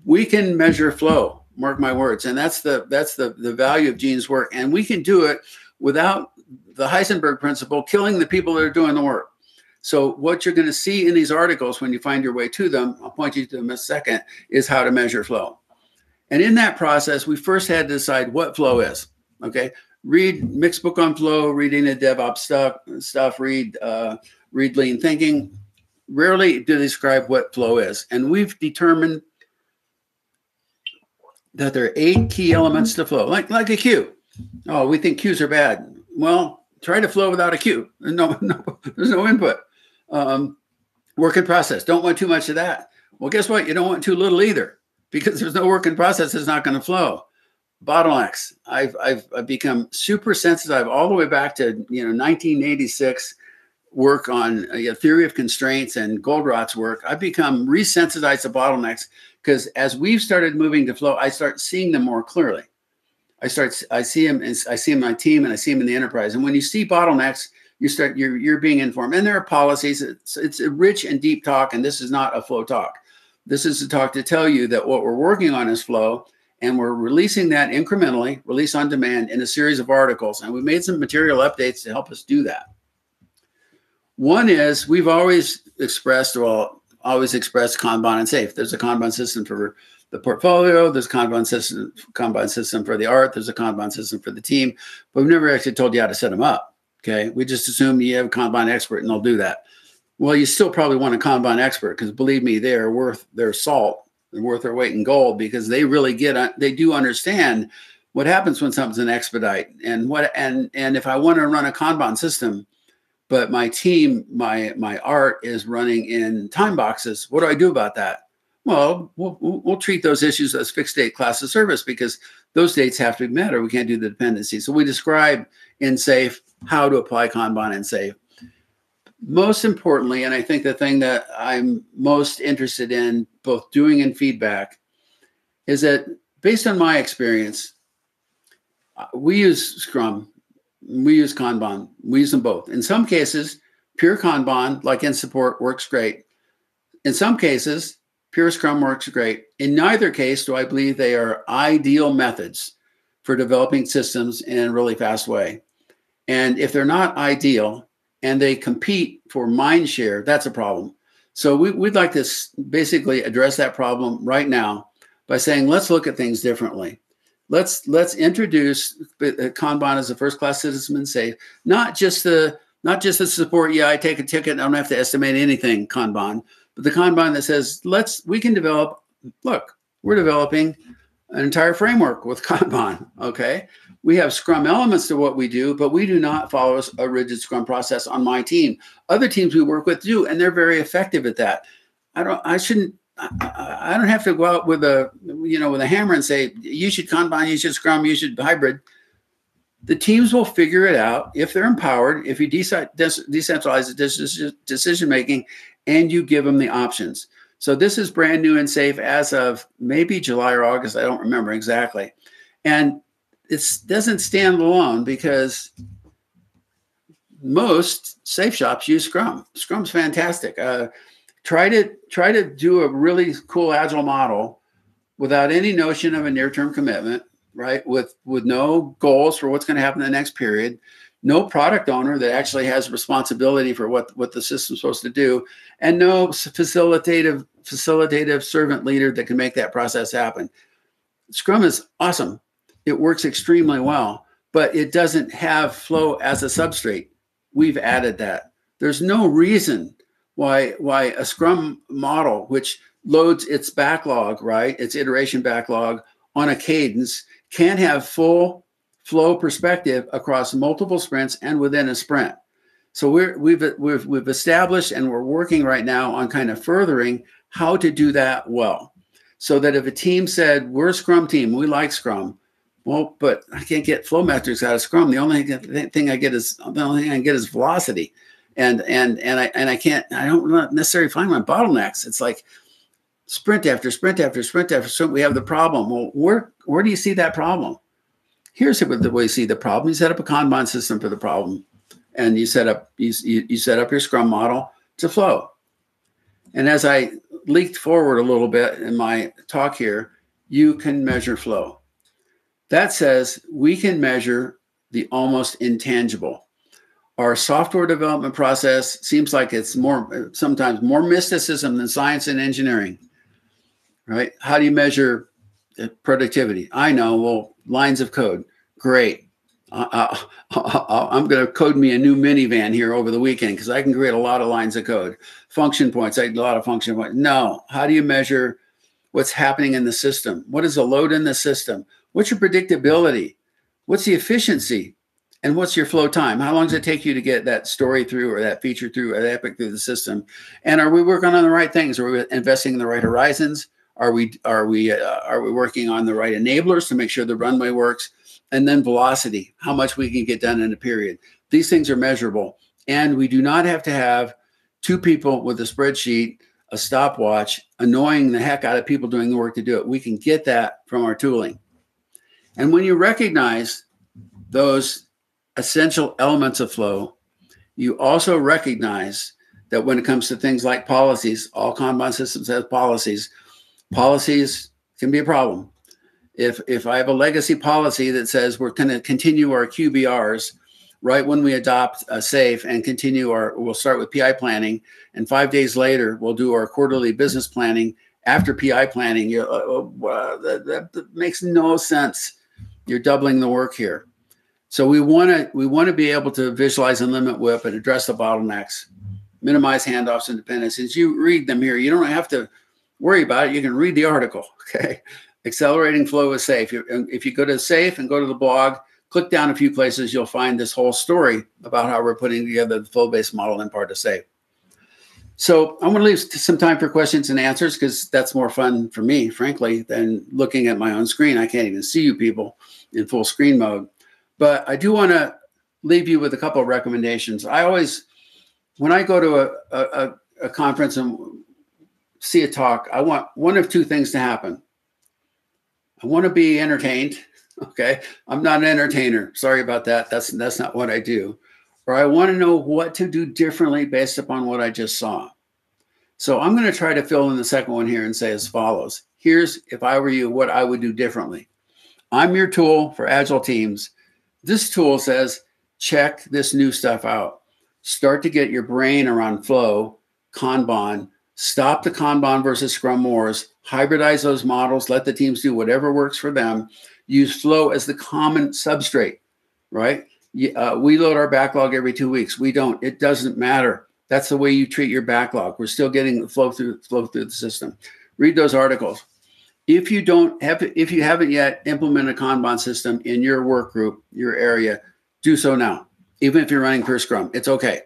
We can measure flow, mark my words. And that's the value of Gene's work. And we can do it without the Heisenberg principle killing the people that are doing the work. So what you're going to see in these articles when you find your way to them, I'll point you to them in a second, is how to measure flow. And in that process, we first had to decide what flow is, okay? Read Mick's book on flow, reading the DevOps stuff, read Lean Thinking. Rarely do they describe what flow is. And we've determined that there are 8 key elements to flow, like a queue. Oh, we think queues are bad. Well, try to flow without a queue. No, there's no input. Work in process. Don't want too much of that. Well, guess what? You don't want too little either, because there's no work in process. It's not going to flow. Bottlenecks. I've become super sensitive all the way back to 1986. Work on theory of constraints and Goldratt's work. I've become resensitized to bottlenecks because as we've started moving to flow, I start seeing them more clearly. I see them, and I see them in my team, and I see them in the enterprise. And when you see bottlenecks, you're being informed. And there are policies. It's a rich and deep talk, and this is not a flow talk. This is a talk to tell you that what we're working on is flow, and we're releasing that incrementally, release on demand, in a series of articles. And we made some material updates to help us do that. One is we've always expressed Kanban and SAFe. There's a Kanban system for the portfolio. There's a Kanban system for the art. There's a Kanban system for the team. But we've never actually told you how to set them up. Okay, we just assume you have a Kanban expert and they'll do that. Well, you still probably want a Kanban expert because believe me, they're worth their salt. They're worth their weight in gold because they really they do understand what happens when something's an expedite and if I want to run a Kanban system, but my team, my art is running in time boxes. What do I do about that? Well, we'll treat those issues as fixed date class of service because those dates have to be met or we can't do the dependency. So we describe in SAFe how to apply Kanban in SAFe. Most importantly, and I think the thing that I'm most interested in both doing and feedback is that based on my experience, we use Scrum, we use Kanban, we use them both. In some cases, pure Kanban, like in support, works great. In some cases, pure Scrum works great. In neither case do I believe they are ideal methods for developing systems in a really fast way. And if they're not ideal and they compete for mind share, that's a problem. So we'd like to basically address that problem right now by saying, let's look at things differently. Let's introduce Kanban as a first-class citizen and SAFe, not just the support. Yeah, I take a ticket. I don't have to estimate anything. Kanban, but the Kanban that says we can develop. Look, we're developing an entire framework with Kanban. Okay, we have Scrum elements to what we do, but we do not follow a rigid Scrum process on my team. Other teams we work with do, and they're very effective at that. I don't have to go out with a hammer and say, you should Kanban, you should Scrum, you should hybrid. The teams will figure it out if they're empowered, if you decentralize the decision-making and you give them the options. So this is brand new and SAFe as of maybe July or August. I don't remember exactly. And it doesn't stand alone because most SAFe shops use Scrum. Scrum's fantastic. Try to do a really cool Agile model without any notion of a near-term commitment, right? With no goals for what's going to happen in the next period, no product owner that actually has responsibility for what the system's supposed to do, and no facilitative servant leader that can make that process happen. Scrum is awesome. It works extremely well, but it doesn't have flow as a substrate. We've added that. There's no reason why a Scrum model, which loads its backlog, right, its iteration backlog on a cadence, can't have full flow perspective across multiple sprints and within a sprint. So we've established and we're working right now on kind of furthering how to do that well, so that if a team said we're a Scrum team, we like Scrum, well, but I can't get flow metrics out of Scrum. The only thing I get is velocity. And I don't necessarily find my bottlenecks. It's like sprint after sprint after sprint after sprint, we have the problem. Well, where do you see that problem? Here's the way you see the problem. You set up a Kanban system for the problem, and you set up your Scrum model to flow. And as I leaked forward a little bit in my talk here, you can measure flow. That says we can measure the almost intangible. Our software development process seems like it's sometimes more mysticism than science and engineering, right? How do you measure productivity? I know, well, lines of code. Great. I'm going to code me a new minivan here over the weekend because I can create a lot of lines of code. Function points, I get a lot of function points. No, how do you measure what's happening in the system? What is the load in the system? What's your predictability? What's the efficiency? And what's your flow time? How long does it take you to get that story through, or that feature through, or that epic through the system? And are we working on the right things? Are we investing in the right horizons? Are we working on the right enablers to make sure the runway works? And then velocity, how much we can get done in a period. These things are measurable. And we do not have to have two people with a spreadsheet, a stopwatch, annoying the heck out of people doing the work to do it. We can get that from our tooling. And when you recognize those essential elements of flow, you also recognize that when it comes to things like policies, all Kanban systems have policies. Policies can be a problem. If I have a legacy policy that says we're going to continue our QBRs right when we adopt a SAFe and we'll start with PI planning, and 5 days later we'll do our quarterly business planning after PI planning, that makes no sense. You're doubling the work here. So we want to be able to visualize and limit WIP and address the bottlenecks, minimize handoffs and dependencies. You read them here. You don't have to worry about it. You can read the article. Okay. Accelerating flow is SAFe. If you go to SAFe and go to the blog, click down a few places, you'll find this whole story about how we're putting together the flow-based model in part of SAFe. So I'm going to leave some time for questions and answers, because that's more fun for me, frankly, than looking at my own screen. I can't even see you people in full screen mode. But I do want to leave you with a couple of recommendations. When I go to a conference and see a talk, I want one of two things to happen. I want to be entertained. Okay. I'm not an entertainer. Sorry about that. That's not what I do. Or I want to know what to do differently based upon what I just saw. So I'm going to try to fill in the second one here and say as follows. Here's, if I were you, what I would do differently. I'm your tool for Agile teams. This tool says, check this new stuff out. Start to get your brain around flow, Kanban. Stop the Kanban versus Scrum wars. Hybridize those models. Let the teams do whatever works for them. Use flow as the common substrate, right? We load our backlog every 2 weeks. We don't. It doesn't matter. That's the way you treat your backlog. We're still getting the flow through the system. Read those articles. If you haven't yet implemented a Kanban system in your work group, your area, do so now. Even if you're running per Scrum, it's okay.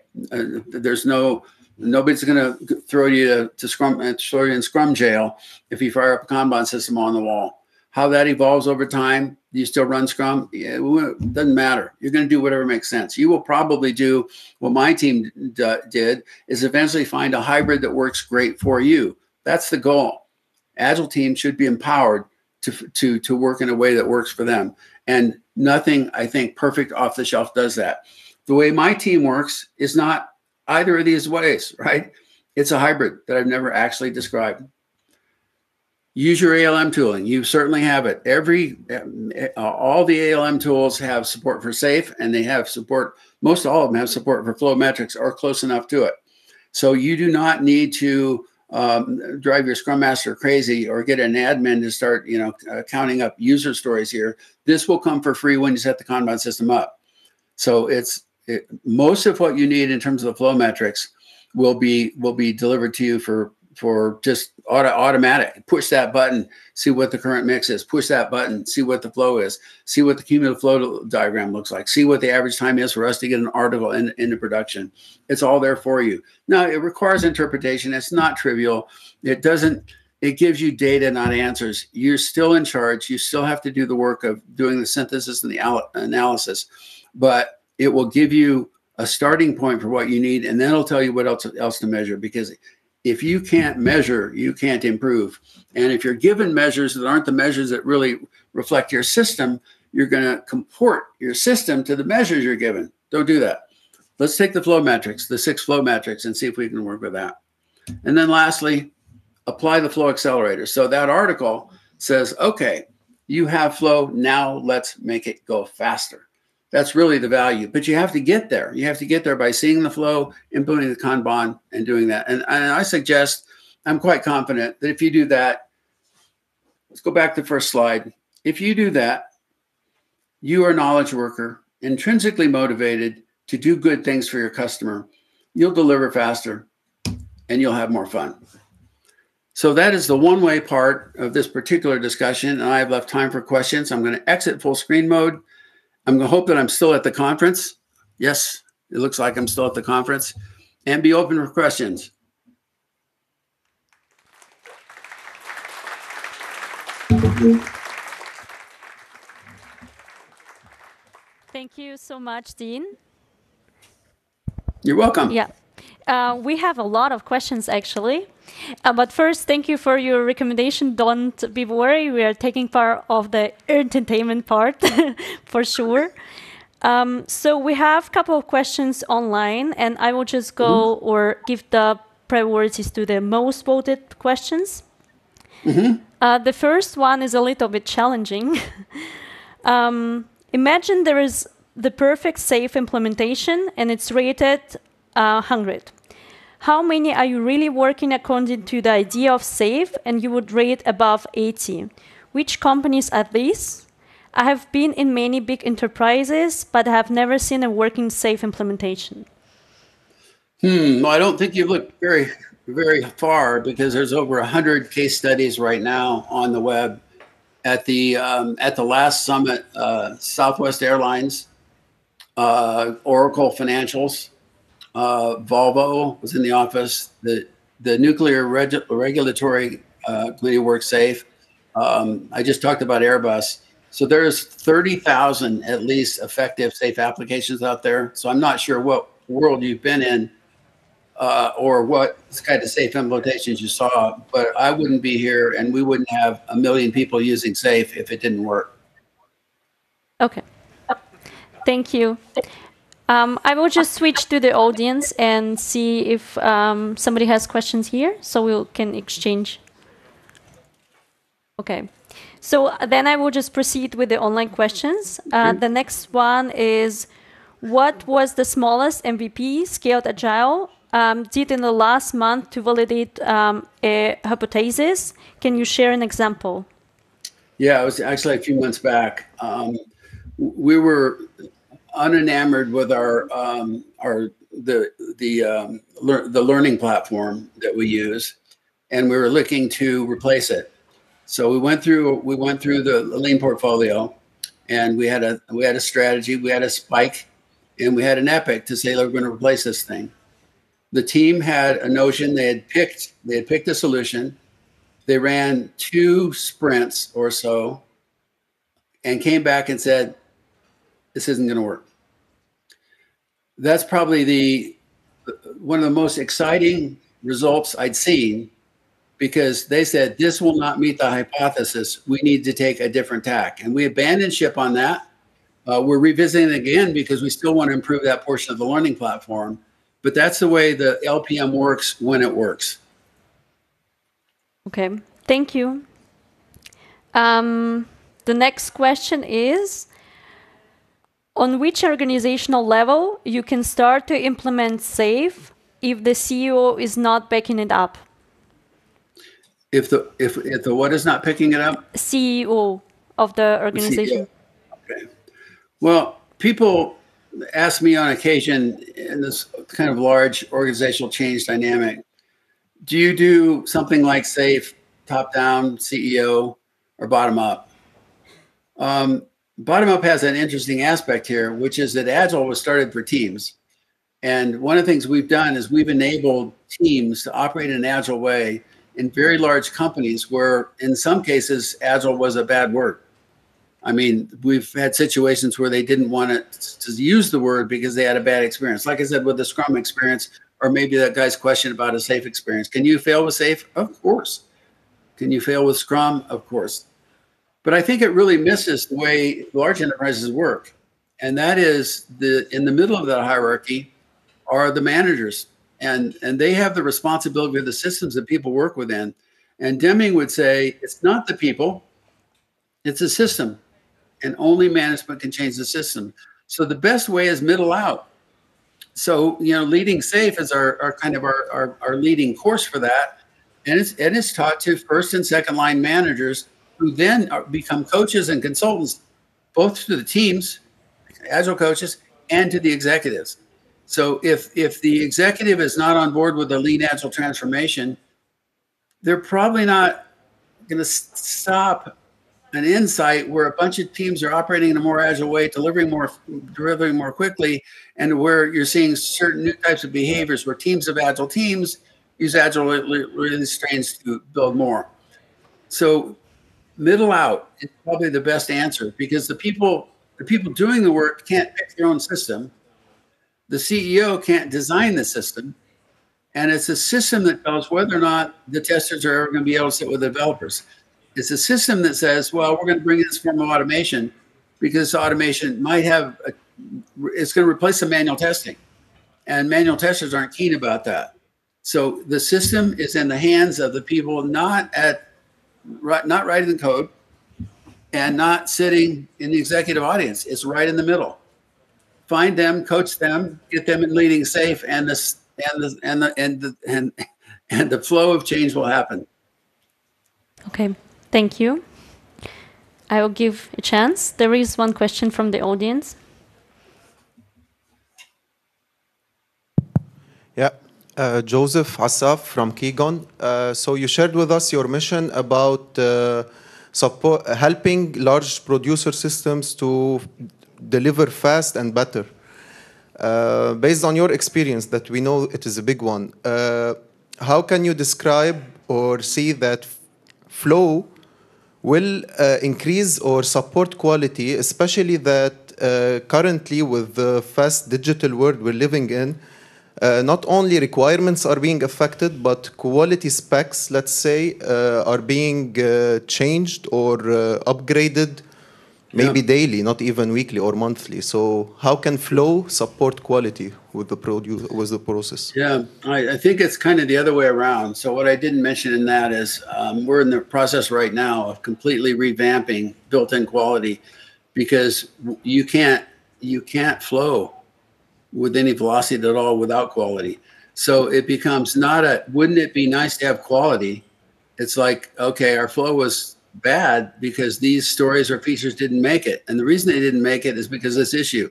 Nobody's going to throw you in Scrum jail if you fire up a Kanban system on the wall. How that evolves over time, do you still run Scrum? Yeah, it doesn't matter. You're going to do whatever makes sense. You will probably do what my team did, is eventually find a hybrid that works great for you. That's the goal. Agile teams should be empowered to work in a way that works for them. And nothing, I think, perfect off the shelf does that. The way my team works is not either of these ways, right? It's a hybrid that I've never actually described. Use your ALM tooling. You certainly have it. All the ALM tools have support for SAFe, and they have support. Most all of them have support for flow metrics or close enough to it. So you do not need to drive your Scrum Master crazy or get an admin to start, counting up user stories here. This will come for free when you set the Kanban system up. So most of what you need in terms of the flow metrics will be delivered to you for just automatic. Push that button, see what the current mix is. Push that button, see what the flow is. See what the cumulative flow diagram looks like. See what the average time is for us to get an article into production. It's all there for you. Now, it requires interpretation. It's not trivial. It gives you data, not answers. You're still in charge. You still have to do the work of doing the synthesis and the analysis, but it will give you a starting point for what you need, and then it'll tell you what else to measure, because if you can't measure, you can't improve. And if you're given measures that aren't the measures that really reflect your system, you're going to comport your system to the measures you're given. Don't do that. Let's take the flow metrics, the 6 flow metrics, and see if we can work with that. And then lastly, apply the flow accelerator. So that article says, okay, you have flow, now let's make it go faster. That's really the value, but you have to get there. You have to get there by seeing the flow, implementing the Kanban, and doing that. And I suggest, I'm quite confident that if you do that, let's go back to the first slide. If you do that, you are a knowledge worker, intrinsically motivated to do good things for your customer. You'll deliver faster and you'll have more fun. So that is the one-way part of this particular discussion. And I have left time for questions. I'm going to exit full screen mode. I'm going to hope that I'm still at the conference. Yes, it looks like I'm still at the conference. And be open for questions. Thank you so much, Dean. You're welcome. Yeah. We have a lot of questions, actually. But first, thank you for your recommendation. Don't be worried. We are taking part of the entertainment part, for sure. So we have a couple of questions online, and I will just go or give the priorities to the most voted questions. The first one is a little bit challenging. Imagine there is the perfect safe implementation, and it's rated 100. How many are you really working according to the idea of safe, and you would rate above 80? Which companies are these? I have been in many big enterprises, but have never seen a working safe implementation. Well, I don't think you've looked very, very far, because there's over 100 case studies right now on the web. At the last summit, Southwest Airlines, Oracle Financials, Volvo was in the office. The Nuclear Regulatory Committee works safe. I just talked about Airbus. So there's 30,000 at least effective safe applications out there. So I'm not sure what world you've been in or what kind of safe implementations you saw, but I wouldn't be here and we wouldn't have 1 million people using safe if it didn't work. Okay. Thank you. I will just switch to the audience and see if somebody has questions here, so we can exchange. Okay. So then I will just proceed with the online questions. The next one is, what was the smallest MVP scaled Agile did in the last month to validate a hypothesis? Can you share an example? Yeah, it was actually a few months back. We were unenamored with the learning platform that we use, and we were looking to replace it. So we went through the lean portfolio, and we had a strategy, we had a spike, and we had an epic to say, we're going to replace this thing. The team had a notion. They had picked a solution. They ran 2 sprints or so and came back and said, this isn't going to work. That's probably one of the most exciting results I'd seen, because they said, this will not meet the hypothesis. We need to take a different tack. And we abandoned ship on that. We're revisiting it again because we still want to improve that portion of the learning platform. But that's the way the LPM works when it works. Okay, thank you. The next question is, on which organizational level you can start to implement SAFe if the CEO is not backing it up? If the what is not picking it up? CEO of the organization. Okay. Well, people ask me on occasion in this kind of large organizational change dynamic, do you do something like SAFe, top down, CEO, or bottom up? Bottom up has an interesting aspect here, which is that Agile was started for teams. And one of the things we've done is we've enabled teams to operate in an Agile way in very large companies where, in some cases, Agile was a bad word. I mean, we've had situations where they didn't want to use the word because they had a bad experience. Like I said, with the Scrum experience, or maybe that guy's question about a SAFe experience. Can you fail with SAFe? Of course. Can you fail with Scrum? Of course. But I think it really misses the way large enterprises work. And that is, in the middle of that hierarchy are the managers. And they have the responsibility of the systems that people work within. And Deming would say, it's not the people, it's a system. And only management can change the system. So the best way is middle out. So, leading SAFe is our kind of our leading course for that. And it's taught to first and second line managers, who then become coaches and consultants, both to the teams, Agile coaches, and to the executives. So if the executive is not on board with the lean Agile transformation, they're probably not going to stop an insight where a bunch of teams are operating in a more agile way, delivering more quickly, and where you're seeing certain new types of behaviors where teams of agile teams use agile release trains to build more. So middle out is probably the best answer, because the people doing the work can't pick their own system. The CEO can't design the system. And it's a system that tells whether or not the testers are ever going to be able to sit with the developers. It's a system that says, well, we're going to bring in this form of automation because automation might have, it's going to replace some manual testing. And manual testers aren't keen about that. So the system is in the hands of the people not writing the code and not sitting in the executive audience. It's right in the middle. Find them, coach them, get them in leading safe, and the flow of change will happen. Okay, thank you. I will give a chance. There is one question from the audience. Yeah, Joseph Assaf from Kegon. So you shared with us your mission about helping large producer systems to deliver fast and better. Based on your experience, that we know it is a big one, how can you describe or see that flow will increase or support quality, especially that currently with the fast digital world we're living in, not only requirements are being affected, but quality specs, let's say, are being changed or upgraded, maybe daily, not even weekly or monthly. So how can flow support quality with the process? Yeah, I think it's kind of the other way around. So what I didn't mention in that is we're in the process right now of completely revamping built-in quality, because you can't flow with any velocity at all without quality. So it becomes wouldn't it be nice to have quality? It's like, okay, our flow was bad because these stories or features didn't make it. And the reason they didn't make it is because of this issue.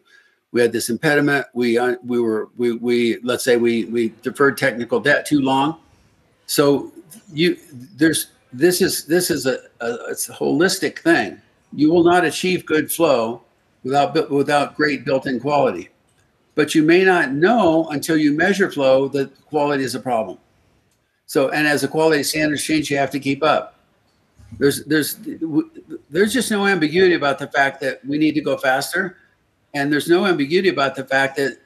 We had this impediment. Let's say we deferred technical debt too long. So this is a holistic thing. You will not achieve good flow without great built-in quality. But you may not know until you measure flow that quality is a problem. So, and as the quality standards change, you have to keep up. There's just no ambiguity about the fact that we need to go faster, and there's no ambiguity about the fact that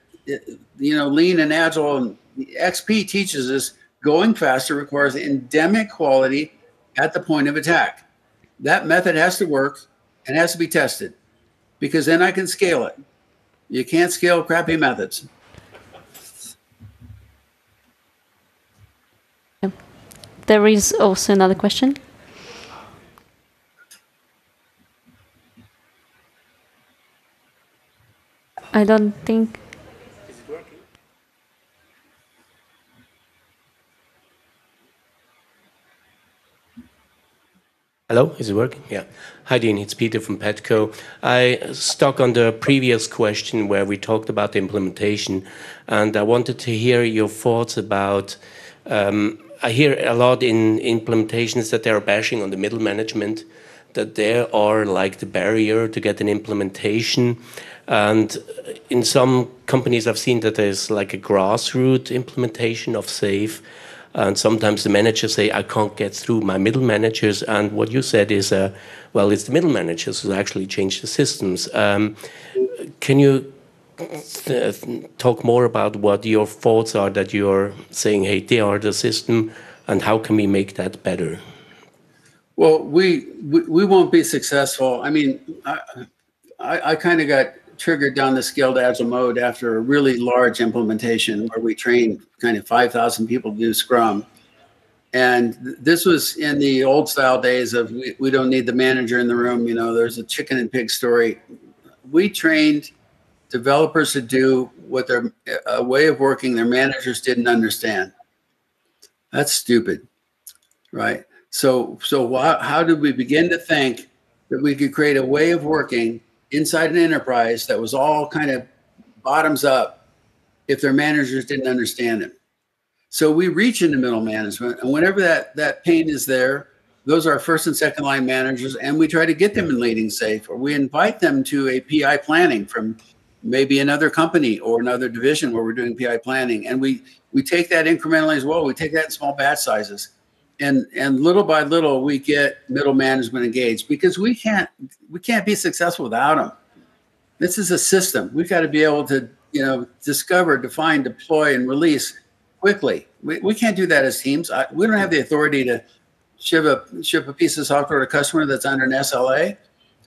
lean and agile and XP teaches us going faster requires endemic quality at the point of attack. That method has to work and has to be tested, because then I can scale it. You can't scale crappy methods. There is also another question. I don't think. Is it working? Hello, is it working? Yeah. Hi, Dean. It's Peter from Petco. I stuck on the previous question where we talked about the implementation, and I wanted to hear your thoughts about. I hear a lot in implementations that they are bashing on the middle management, that they are like the barrier to get an implementation. And in some companies, I've seen that there's like a grassroots implementation of SAFe. And sometimes the managers say, I can't get through my middle managers. And what you said is, well, it's the middle managers who actually change the systems. Can you talk more about what your thoughts are that you're saying, hey, they are the system, and how can we make that better? Well, we won't be successful. I mean, I kind of got triggered down the scaled agile mode after a really large implementation where we trained kind of 5,000 people to do Scrum. And this was in the old style days of we don't need the manager in the room. There's a chicken and pig story. We trained developers to do what a way of working their managers didn't understand. That's stupid, right? So how did we begin to think that we could create a way of working inside an enterprise that was all kind of bottoms up if their managers didn't understand it? So we reach into middle management, and whenever that pain is there, those are our first and second line managers, and we try to get them in leading safe, or we invite them to a PI planning from maybe another company or another division where we're doing PI planning, and we take that incrementally as well. We take that in small batch sizes, and little by little we get middle management engaged, because we can't be successful without them. This is a system. We've got to be able to discover, define, deploy, and release quickly. We can't do that as teams. We don't have the authority to ship a piece of software to a customer that's under an SLA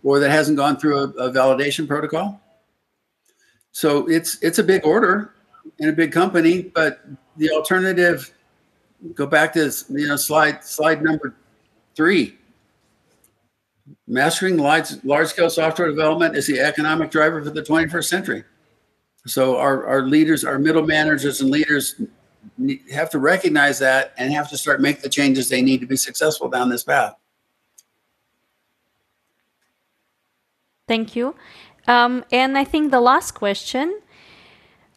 or that hasn't gone through a validation protocol. So it's a big order in a big company, but the alternative, go back to slide number 3. Mastering large-scale software development is the economic driver for the 21st century. So our leaders, our middle managers and leaders have to recognize that and have to start making the changes they need to be successful down this path. Thank you. And I think the last question,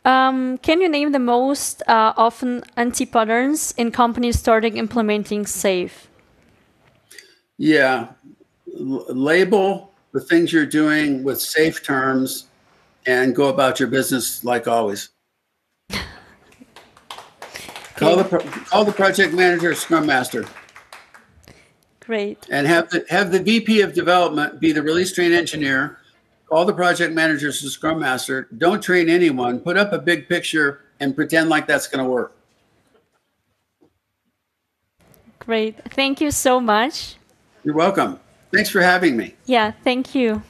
can you name the most often anti-patterns in companies starting implementing SAFe? Yeah. Label the things you're doing with safe terms and go about your business like always. Call the project manager Scrum Master. Great. And have the VP of development be the release train engineer. Call the project managers the Scrum Master. Don't train anyone. Put up a big picture and pretend like that's going to work. Great. Thank you so much. You're welcome. Thanks for having me. Yeah, thank you.